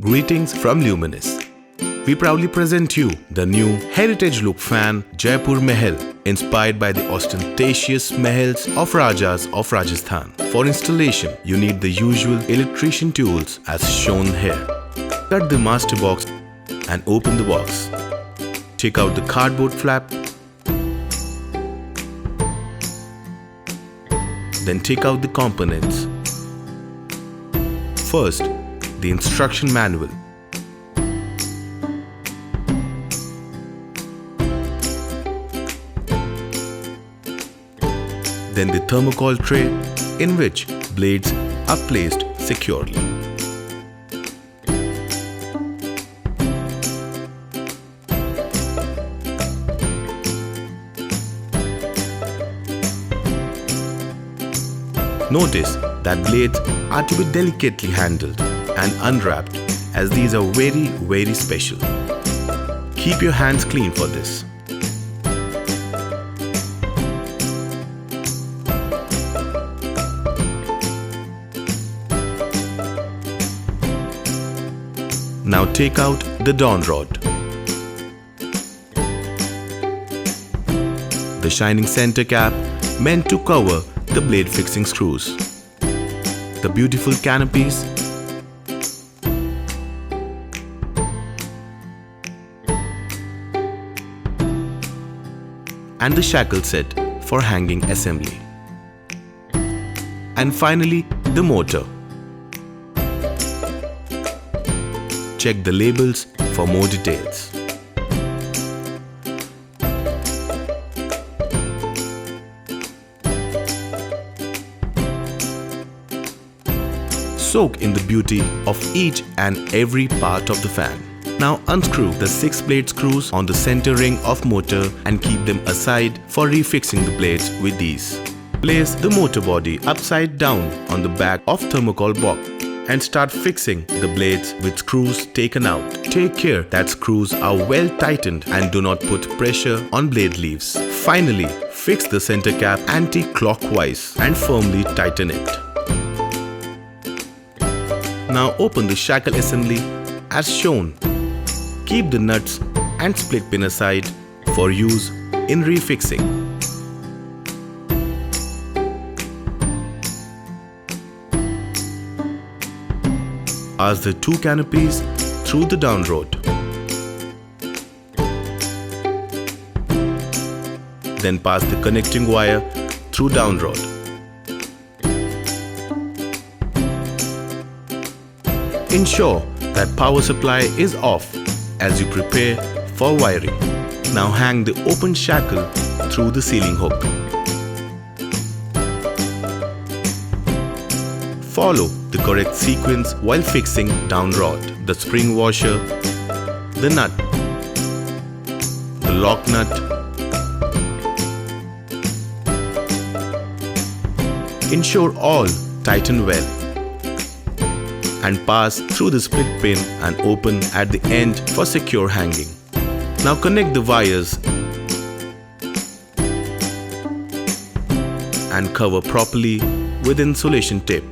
Greetings from Luminous. We proudly present you the new heritage look fan Jaipur Mahal, inspired by the ostentatious mahals of Rajas of Rajasthan. For installation, you need the usual electrician tools as shown here. Cut the master box and open the box. Take out the cardboard flap. Then take out the components. First, the instruction manual. Then the thermocol tray in which blades are placed securely. Notice that blades are to be delicately handled and unwrapped, as these are very special. Keep your hands clean for this. Now take out the down rod. The shining center cap meant to cover the blade fixing screws. The beautiful canopies. And the shackle set for hanging assembly. And finally, the motor. Check the labels for more details. Soak in the beauty of each and every part of the fan. Now unscrew the 6-blade screws on the center ring of motor and keep them aside for refixing the blades with these. Place the motor body upside down on the back of thermocol box and start fixing the blades with screws taken out. Take care that screws are well tightened and do not put pressure on blade leaves. Finally, fix the center cap anti-clockwise and firmly tighten it. Now open the shackle assembly as shown. Keep the nuts and split pin aside for use in refixing. Pass the 2 canopies through the down rod. Then pass the connecting wire through down rod. Ensure that power supply is off as you prepare for wiring. Now hang the open shackle through the ceiling hook. Follow the correct sequence while fixing down rod, the spring washer, the nut, the lock nut, ensure all tighten well, and pass through the split pin and open at the end for secure hanging. Now connect the wires and cover properly with insulation tape.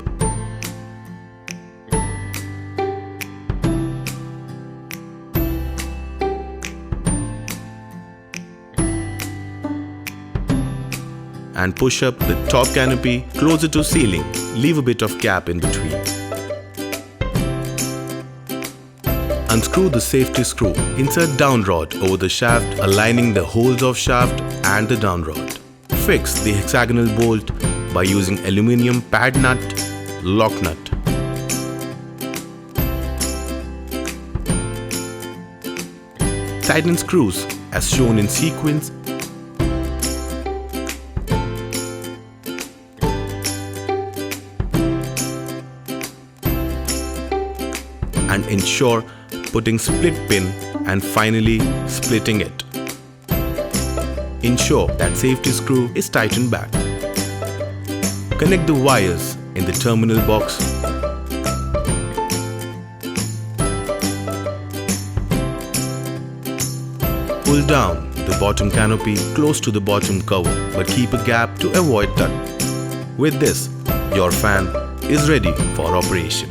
And push up the top canopy closer to ceiling. Leave a bit of gap in between. Unscrew the safety screw. Insert down rod over the shaft, aligning the holes of shaft and the down rod. Fix the hexagonal bolt by using aluminium pad nut, lock nut. Tighten screws as shown in sequence. And ensure putting split pin and finally splitting it. Ensure that safety screw is tightened back. Connect the wires in the terminal box. Pull down the bottom canopy close to the bottom cover, but keep a gap to avoid tug. With this, your fan is ready for operation.